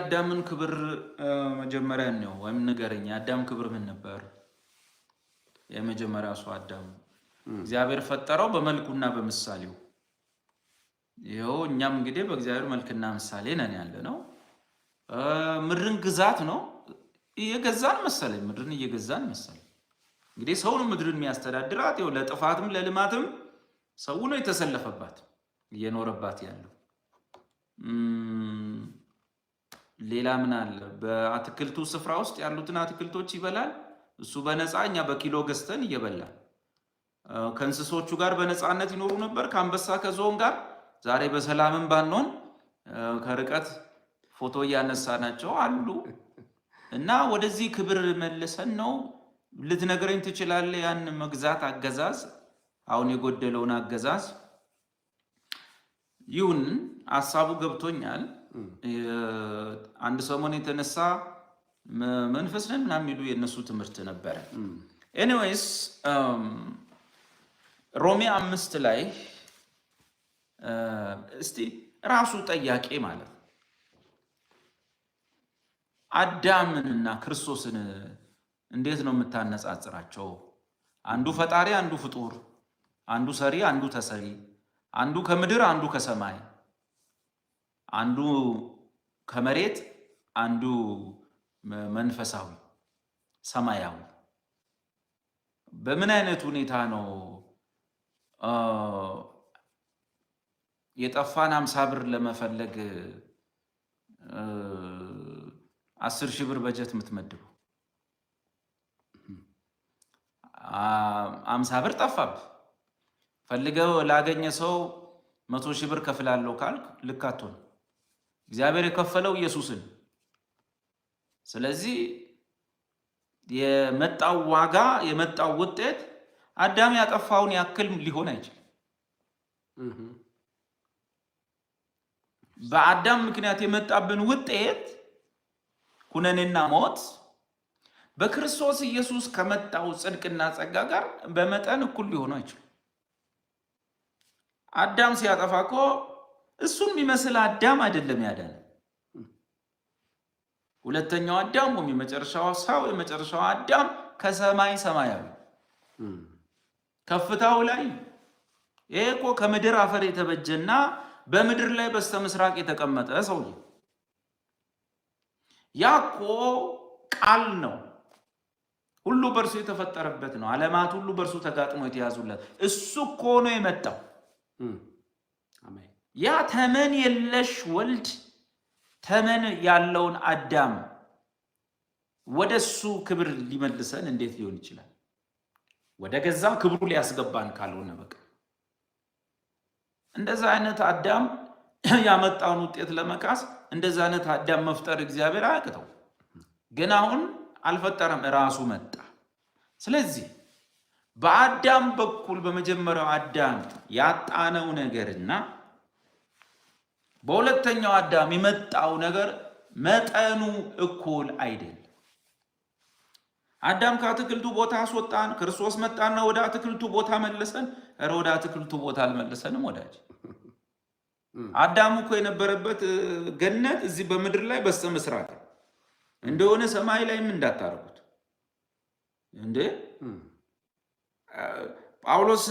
የአዳምን ክብር መጀመሪያ ነው ወይም ንገረኝ። የአዳም ክብር ምን ነበር? የመጀመሪያው ሰው አዳም እግዚአብሔር ፈጠረው በመልኩና በምሳሌው። ይኸው እኛም እንግዲህ በእግዚአብሔር መልክና ምሳሌ ነን ያለነው። ምድርን ግዛት ነው እየገዛን መሰለኝ። ምድርን እየገዛን መሰለኝ። እንግዲህ ሰው ነው ምድርን የሚያስተዳድራት። ይኸው ለጥፋትም ለልማትም ሰው ነው የተሰለፈባት እየኖረባት ያለው። ሌላ ምን አለ? በአትክልቱ ስፍራ ውስጥ ያሉትን አትክልቶች ይበላል እሱ በነፃ፣ እኛ በኪሎ ገዝተን እየበላን። ከእንስሶቹ ጋር በነፃነት ይኖሩ ነበር፣ ከአንበሳ ከዝሆን ጋር። ዛሬ በሰላምም ባንሆን ከርቀት ፎቶ እያነሳናቸው አሉ። እና ወደዚህ ክብር መልሰን ነው ልትነግረኝ ትችላለህ? ያን መግዛት አገዛዝ፣ አሁን የጎደለውን አገዛዝ። ይሁን ሐሳቡ ገብቶኛል። አንድ ሰሞን የተነሳ መንፈስ ነን ምናምን የሚሉ የነሱ ትምህርት ነበረ። ኤኒዌይስ ሮሜ 5 ላይ እስቲ ራሱ ጠያቄ ማለት ነው አዳምንና ክርስቶስን እንዴት ነው የምታነጻጽራቸው? አንዱ ፈጣሪ፣ አንዱ ፍጡር፣ አንዱ ሰሪ፣ አንዱ ተሰሪ፣ አንዱ ከምድር፣ አንዱ ከሰማይ፣ አንዱ ከመሬት፣ አንዱ መንፈሳዊ ሰማያዊ። በምን አይነት ሁኔታ ነው የጠፋን 50 ብር ለመፈለግ 10,000 ብር በጀት የምትመድበው? 50 ብር ጠፋብህ ፈልገው ላገኘ ሰው 100,000 ብር ከፍላለሁ ካልክ ልክ አትሆንም። እግዚአብሔር የከፈለው ኢየሱስን። ስለዚህ የመጣው ዋጋ የመጣው ውጤት አዳም ያጠፋውን ያክል ሊሆን አይችልም። በአዳም ምክንያት የመጣብን ውጤት ኩነኔና ሞት በክርስቶስ ኢየሱስ ከመጣው ጽድቅና ጸጋ ጋር በመጠን እኩል ሊሆኑ አይችልም። አዳም ሲያጠፋ እኮ እሱን የሚመስል አዳም አይደለም ያዳነ። ሁለተኛው አዳም ወይም የመጨረሻው ሰው የመጨረሻው አዳም ከሰማይ ሰማያዊ ከፍታው ላይ ይሄ እኮ ከምድር አፈር የተበጀና በምድር ላይ በስተምስራቅ የተቀመጠ ሰው ያ እኮ ቃል ነው። ሁሉ በእርሱ የተፈጠረበት ነው። ዓለማት ሁሉ በእርሱ ተጋጥሞ የተያዙለት እሱ እኮ ነው የመጣው። ያ ተመን የለሽ ወልድ ተመን ያለውን አዳም ወደ እሱ ክብር ሊመልሰን እንዴት ሊሆን ይችላል? ወደ ገዛ ክብሩ ሊያስገባን ካልሆነ በቃ እንደዛ አይነት አዳም ያመጣውን ውጤት ለመካስ እንደዛ አይነት አዳም መፍጠር እግዚአብሔር አያቅተው። ግን አሁን አልፈጠረም፣ ራሱ መጣ። ስለዚህ በአዳም በኩል በመጀመሪያው አዳም ያጣነው ነገርና በሁለተኛው አዳም የመጣው ነገር መጠኑ እኩል አይደለም። አዳም ከአትክልቱ ቦታ አስወጣን፣ ክርስቶስ መጣና ወደ አትክልቱ ቦታ መለሰን። ኧረ ወደ አትክልቱ ቦታ አልመለሰንም ወዳጅ። አዳም እኮ የነበረበት ገነት እዚህ በምድር ላይ በስተምስራቅ እንደሆነ ሰማይ ላይም እንዳታረጉት እንዴ። ጳውሎስ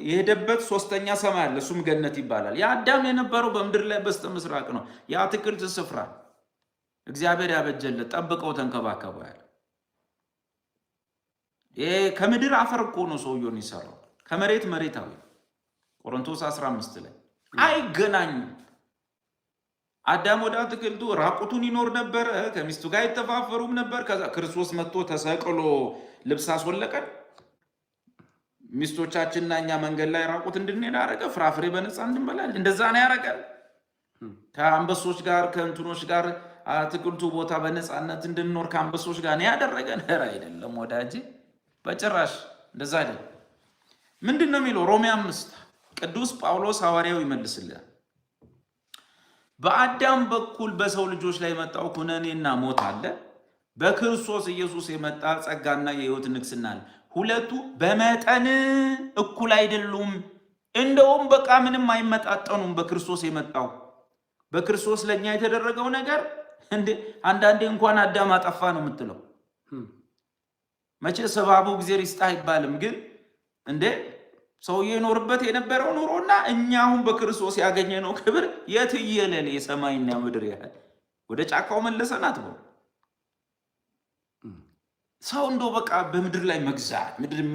የሄደበት 3ኛ ሰማይ አለ፣ እሱም ገነት ይባላል። የአዳም የነበረው በምድር ላይ በስተምስራቅ ነው። የአትክልት ስፍራ እግዚአብሔር ያበጀለት ጠብቀው ተንከባከበው ያለ። ከምድር አፈር እኮ ነው ሰውየውን ይሰራው፣ ከመሬት መሬታዊ። ቆሮንቶስ 15 ላይ አይገናኙም። አዳም ወደ አትክልቱ ራቁቱን ይኖር ነበር፣ ከሚስቱ ጋር ይተፋፈሩም ነበር። ከዛ ክርስቶስ መጥቶ ተሰቅሎ ልብስ አስወለቀን። ሚስቶቻችንና እኛ መንገድ ላይ ራቁት እንድንሄድ አደረገ። ፍራፍሬ በነፃ እንድንበላል። እንደዛ ነው ያደረገ። ከአንበሶች ጋር ከእንትኖች ጋር አትክልቱ ቦታ በነፃነት እንድንኖር ከአንበሶች ጋር ነው ያደረገን። ኧረ አይደለም ወዳጄ፣ በጭራሽ እንደዛ አይደለም። ምንድን ነው የሚለው ሮሜ 5 ቅዱስ ጳውሎስ ሐዋርያው ይመልስልናል። በአዳም በኩል በሰው ልጆች ላይ የመጣው ኩነኔና ሞት አለ። በክርስቶስ ኢየሱስ የመጣ ጸጋና የሕይወት ንግስና አለ። ሁለቱ በመጠን እኩል አይደሉም። እንደውም በቃ ምንም አይመጣጠኑም። በክርስቶስ የመጣው በክርስቶስ ለኛ የተደረገው ነገር እንዴ አንዳንዴ እንኳን አዳም አጠፋ ነው የምትለው። መቼ ሰባቡ ጊዜ ሪስታ አይባልም። ግን እንዴ ሰውዬ ይኖርበት የነበረው ኑሮና እኛ አሁን በክርስቶስ ያገኘነው ክብር የትየለሌ የሰማይና ምድር ያህል ወደ ጫካው መለሰናት ነው። ሰው እንደው በቃ በምድር ላይ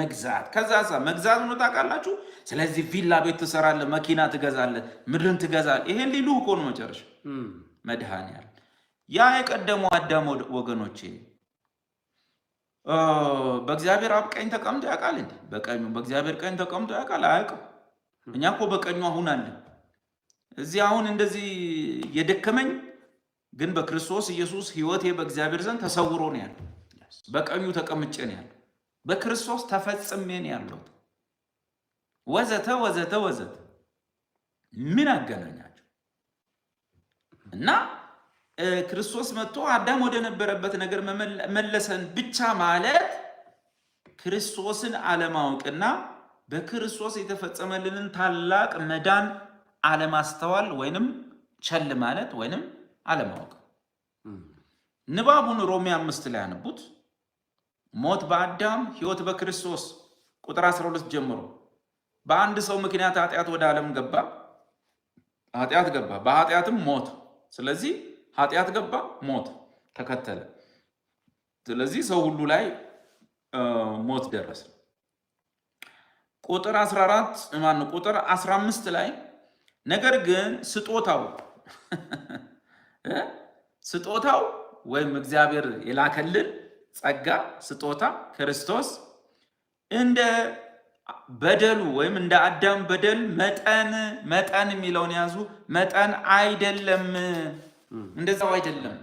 መግዛት ከዛሳ መግዛት ነው ታውቃላችሁ። ስለዚህ ቪላ ቤት ትሰራለህ፣ መኪና ትገዛለህ፣ ምድርን ትገዛለህ። ይሄን ሊሉ እኮ ነው መጨረሻ መድኃኒዓለም። ያ የቀደመው አዳም ወገኖቼ በእግዚአብሔር አብ ቀኝ ተቀምጦ ያውቃል እንዴ? በቀኙ በእግዚአብሔር ቀኝ ተቀምጦ ያውቃል? አያውቅም። እኛ እኮ በቀኙ አሁን አለን። እዚህ አሁን እንደዚህ የደከመኝ ግን በክርስቶስ ኢየሱስ ሕይወቴ በእግዚአብሔር ዘንድ ተሰውሮ ነው ያለው። በቀኙ ተቀምጬ ነው ያለው። በክርስቶስ ተፈጽሜ ነው ያለው። ወዘተ ወዘተ ወዘተ ምን አገናኛቸው? እና ክርስቶስ መጥቶ አዳም ወደ ነበረበት ነገር መለሰን ብቻ ማለት ክርስቶስን አለማወቅና በክርስቶስ የተፈጸመልንን ታላቅ መዳን አለማስተዋል ወይንም ቸል ማለት ወይንም አለማወቅ። ንባቡን ሮሜ 5 ላይ ያነቡት። ሞት በአዳም ሕይወት በክርስቶስ ቁጥር 12 ጀምሮ በአንድ ሰው ምክንያት ኃጢአት ወደ ዓለም ገባ፣ ኃጢአት ገባ፣ በኃጢአትም ሞት። ስለዚህ ኃጢአት ገባ፣ ሞት ተከተለ። ስለዚህ ሰው ሁሉ ላይ ሞት ደረሰ። ቁጥር 14 ማነው ቁጥር 15 ላይ ነገር ግን ስጦታው ወይም እግዚአብሔር የላከልን ጸጋ ስጦታ ክርስቶስ እንደ በደሉ ወይም እንደ አዳም በደል መጠን የሚለውን ያዙ። መጠን አይደለም፣ እንደዛው አይደለም።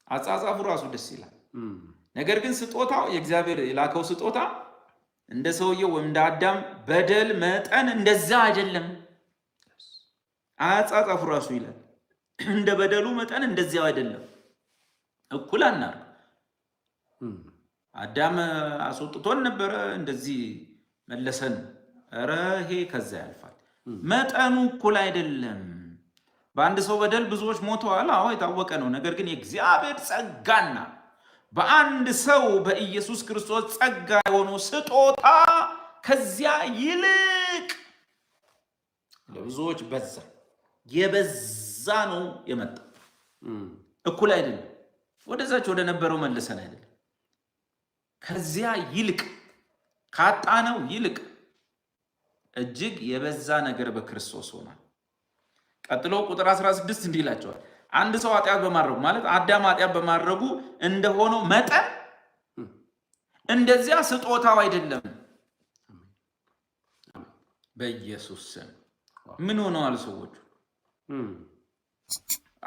አጻጻፉ ራሱ ደስ ይላል። ነገር ግን ስጦታው የእግዚአብሔር የላከው ስጦታ እንደ ሰውየው ወይም እንደ አዳም በደል መጠን እንደዛ አይደለም። አጻጻፉ ራሱ ይላል እንደ በደሉ መጠን እንደዚያው አይደለም። እኩል አናርግ። አዳም አስወጥቶን ነበረ፣ እንደዚህ መለሰን። ኧረ ይሄ ከዛ ያልፋል። መጠኑ እኩል አይደለም። በአንድ ሰው በደል ብዙዎች ሞተዋል። አዎ የታወቀ ነው። ነገር ግን የእግዚአብሔር ጸጋና በአንድ ሰው በኢየሱስ ክርስቶስ ጸጋ የሆነው ስጦታ ከዚያ ይልቅ ለብዙዎች በዛ፣ የበዛ ነው የመጣው። እኩል አይደለም። ወደዛች ወደ ነበረው መልሰን አይደለም። ከዚያ ይልቅ ካጣነው ይልቅ እጅግ የበዛ ነገር በክርስቶስ ሆኗል። ቀጥሎ ቁጥር 16 እንዲህ ይላቸዋል። አንድ ሰው ኃጢአት በማድረጉ ማለት አዳም ኃጢአት በማድረጉ እንደሆነው መጠን እንደዚያ ስጦታው አይደለም። በኢየሱስ ስም ምን ሆነዋል ሰዎቹ?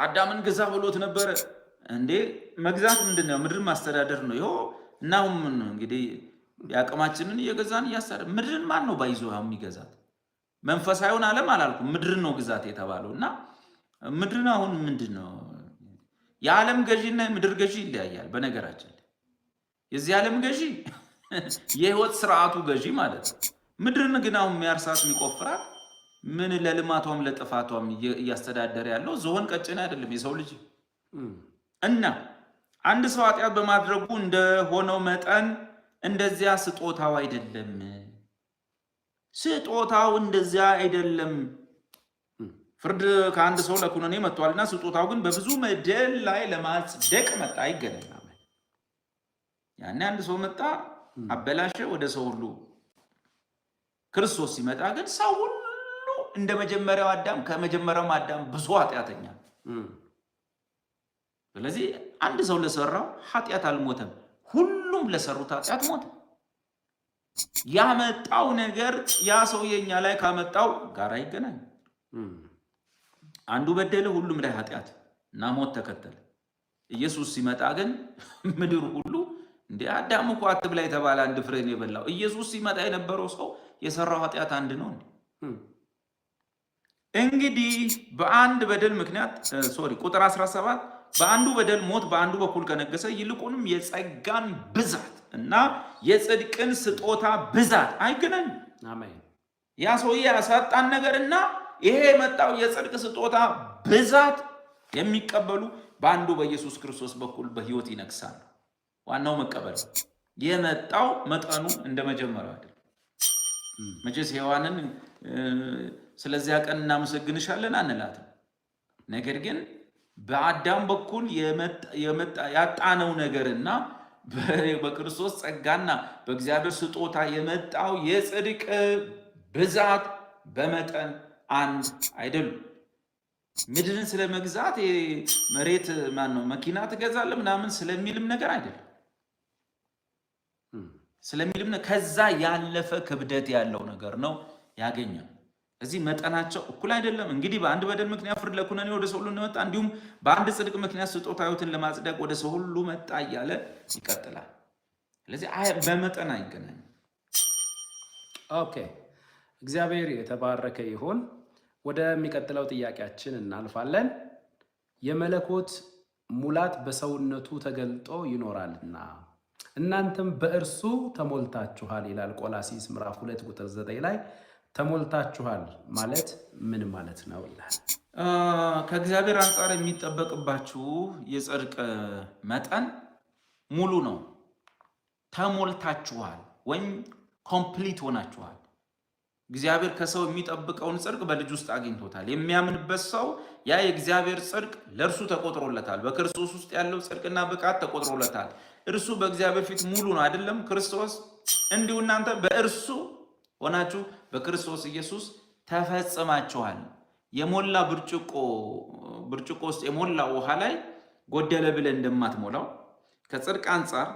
አዳምን ግዛ ብሎት ነበረ እንዴ? መግዛት ምንድነው? ምድርን ማስተዳደር ነው። ይኸው እናም እንግዲህ ያቀማችንን እየገዛን እያስተዳደር ምድርን ማን ነው ባይዞ የሚገዛት? መንፈሳዊውን ዓለም አላልኩም፣ ምድርን ነው ግዛት የተባለው። እና ምድርን አሁን ምንድነው? የዓለም ገዢና የምድር ገዢ ይለያያል። በነገራችን የዚህ ዓለም ገዢ የህይወት ስርዓቱ ገዢ ማለት ነው። ምድርን ግን አሁን የሚያርሳት የሚቆፍራት ምን ለልማቷም ለጥፋቷም እያስተዳደረ ያለው ዝሆን ቀጭን አይደለም፣ የሰው ልጅ። እና አንድ ሰው ኃጢአት በማድረጉ እንደሆነው መጠን እንደዚያ ስጦታው አይደለም። ስጦታው እንደዚያ አይደለም። ፍርድ ከአንድ ሰው ለኩነኔ መጥቷልና ስጦታው ግን በብዙ በደል ላይ ለማጽደቅ መጣ። ይገናኛል። ያኔ አንድ ሰው መጣ፣ አበላሸ፣ ወደ ሰው ሁሉ። ክርስቶስ ሲመጣ ግን ሰው ሁሉ እንደ መጀመሪያው አዳም ከመጀመሪያው አዳም ብዙ ኃጢአተኛ። ስለዚህ አንድ ሰው ለሰራው ኃጢአት አልሞተም፣ ሁሉም ለሰሩት ኃጢአት ሞተ። ያመጣው ነገር ያ ሰው የኛ ላይ ካመጣው ጋር አይገናኝ። አንዱ በደለ፣ ሁሉም ላይ ኃጢአት እና ሞት ተከተለ። ኢየሱስ ሲመጣ ግን ምድር ሁሉ እንደ አዳም እኮ አትብላ የተባለ አንድ ፍሬ ነው የበላው። ኢየሱስ ሲመጣ የነበረው ሰው የሰራው ኃጢአት አንድ ነው። እንግዲህ በአንድ በደል ምክንያት ቁጥር 17 በአንዱ በደል ሞት በአንዱ በኩል ከነገሰ ይልቁንም የጸጋን ብዛት እና የጽድቅን ስጦታ ብዛት አይገናኝም። አሜን። ያ ሰውዬ ያሳጣን ነገርና ይሄ የመጣው የጽድቅ ስጦታ ብዛት የሚቀበሉ በአንዱ በኢየሱስ ክርስቶስ በኩል በሕይወት ይነግሳሉ። ዋናው መቀበል። የመጣው መጠኑ እንደመጀመሪያው አይደለም። መቼስ ሔዋንን ስለዚያ ቀን እናመሰግንሻለን አንላትም። ነገር ግን በአዳም በኩል ያጣነው ነገርና በክርስቶስ ጸጋና በእግዚአብሔር ስጦታ የመጣው የጽድቅ ብዛት በመጠን አንድ አይደሉም። ምድርን ስለመግዛት መሬት መኪና ትገዛለህ ምናምን ስለሚልም ነገር አይደለም። ስለሚልም ከዛ ያለፈ ክብደት ያለው ነገር ነው ያገኘው። እዚህ መጠናቸው እኩል አይደለም። እንግዲህ በአንድ በደል ምክንያት ፍርድ ለኩነኔ ወደ ሰው ሁሉ መጣ፣ እንዲሁም በአንድ ጽድቅ ምክንያት ስጦታ ሕይወትን ለማጽደቅ ወደ ሰው ሁሉ መጣ እያለ ይቀጥላል። ስለዚህ በመጠን አይገናኝም። ኦኬ፣ እግዚአብሔር የተባረከ ይሁን። ወደሚቀጥለው ጥያቄያችን እናልፋለን። የመለኮት ሙላት በሰውነቱ ተገልጦ ይኖራልና እናንተም በእርሱ ተሞልታችኋል ይላል ቆላስይስ ምዕራፍ 2 ቁጥር 9 ላይ። ተሞልታችኋል ማለት ምን ማለት ነው ይላል። ከእግዚአብሔር አንጻር የሚጠበቅባችሁ የጽድቅ መጠን ሙሉ ነው። ተሞልታችኋል ወይም ኮምፕሊት ሆናችኋል። እግዚአብሔር ከሰው የሚጠብቀውን ጽድቅ በልጅ ውስጥ አግኝቶታል። የሚያምንበት ሰው ያ የእግዚአብሔር ጽድቅ ለእርሱ ተቆጥሮለታል። በክርስቶስ ውስጥ ያለው ጽድቅና ብቃት ተቆጥሮለታል። እርሱ በእግዚአብሔር ፊት ሙሉ ነው አይደለም? ክርስቶስ እንዲሁ እናንተ በእርሱ ሆናችሁ በክርስቶስ ኢየሱስ ተፈጽማችኋል። የሞላ ብርጭቆ ውስጥ የሞላ ውሃ ላይ ጎደለ ብለን እንደማትሞላው ከጽድቅ አንጻር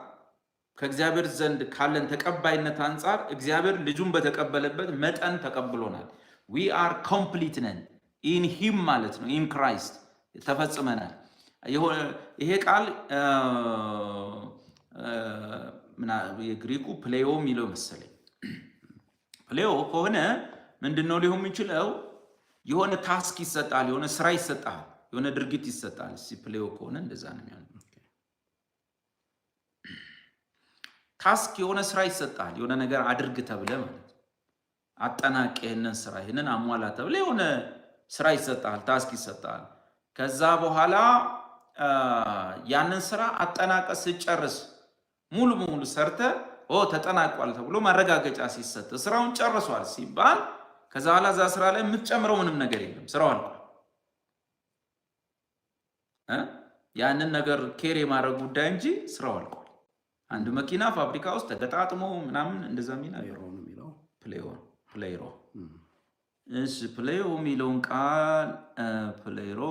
ከእግዚአብሔር ዘንድ ካለን ተቀባይነት አንጻር እግዚአብሔር ልጁን በተቀበለበት መጠን ተቀብሎናል። ዊ አር ኮምፕሊት ነን ኢን ሂም ማለት ነው። ኢን ክራይስት ተፈጽመናል። ይሄ ቃል የግሪኩ ፕሌዮ የሚለው መሰለኝ። ፕሌዮ ከሆነ ምንድነው ሊሆን የሚችለው? የሆነ ታስክ ይሰጣል፣ የሆነ ስራ ይሰጣል፣ የሆነ ድርጊት ይሰጣል። ፕሌዮ ከሆነ እንደዛ ነው የሚሆነው። ታስክ የሆነ ስራ ይሰጣል፣ የሆነ ነገር አድርግ ተብለ ማለት አጠናቅ፣ ይህንን ስራ ይህንን አሟላ ተብለ የሆነ ስራ ይሰጣል፣ ታስክ ይሰጣል። ከዛ በኋላ ያንን ስራ አጠናቀ ስጨርስ ሙሉ በሙሉ ሰርተ ተጠናቋል ተብሎ ማረጋገጫ ሲሰጥ ስራውን ጨርሷል ሲባል ከዛ በኋላ እዛ ስራ ላይ የምትጨምረው ምንም ነገር የለም፣ ስራው አልቋል። ያንን ነገር ኬር የማድረግ ጉዳይ እንጂ ስራው አልቋል። አንድ መኪና ፋብሪካ ውስጥ ተገጣጥሞ ምናምን እንደዛ የሚለው ፕሌይሮ። እሺ ፕሌዮ የሚለውን ቃል ፕሌይሮ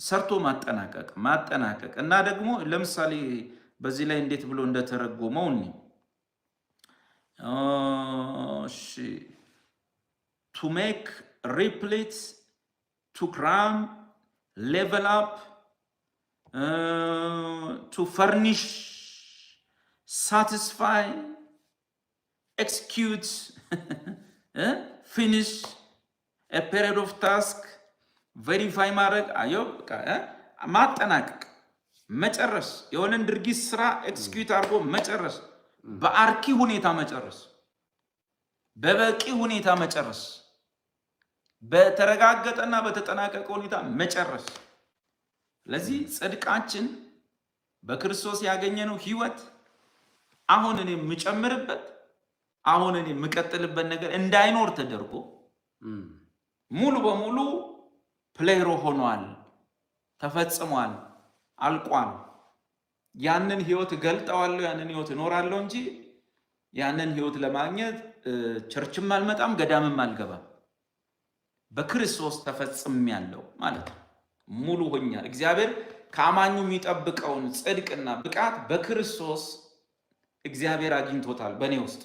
ሰርቶ ማጠናቀቅ እና ደግሞ ለምሳሌ በዚህ ላይ እንዴት ብሎ እንደተረጎመው እሺ to make replete, to cram, level up, to furnish, satisfy, execute, finish a period of task, verify ማድረግ ማጠናቀቅ መጨረስ፣ የሆነን ድርጊት ስራ ኤክስኪዩት አድርጎ መጨረስ፣ በአርኪ ሁኔታ መጨረስ፣ በበቂ ሁኔታ መጨረስ፣ በተረጋገጠና በተጠናቀቀ ሁኔታ መጨረስ። ለዚህ ጽድቃችን በክርስቶስ ያገኘነው ህይወት አሁን እኔ የምጨምርበት አሁን እኔ የምቀጥልበት ነገር እንዳይኖር ተደርጎ ሙሉ በሙሉ ፕሌይሮ ሆኗል፣ ተፈጽሟል፣ አልቋል። ያንን ህይወት ገልጠዋለሁ፣ ያንን ህይወት እኖራለሁ እንጂ ያንን ህይወት ለማግኘት ቸርችም አልመጣም፣ ገዳምም አልገባም። በክርስቶስ ተፈጽሜያለሁ ማለት ነው። ሙሉ ሆኛል። እግዚአብሔር ከአማኙ የሚጠብቀውን ጽድቅና ብቃት በክርስቶስ እግዚአብሔር አግኝቶታል በእኔ ውስጥ።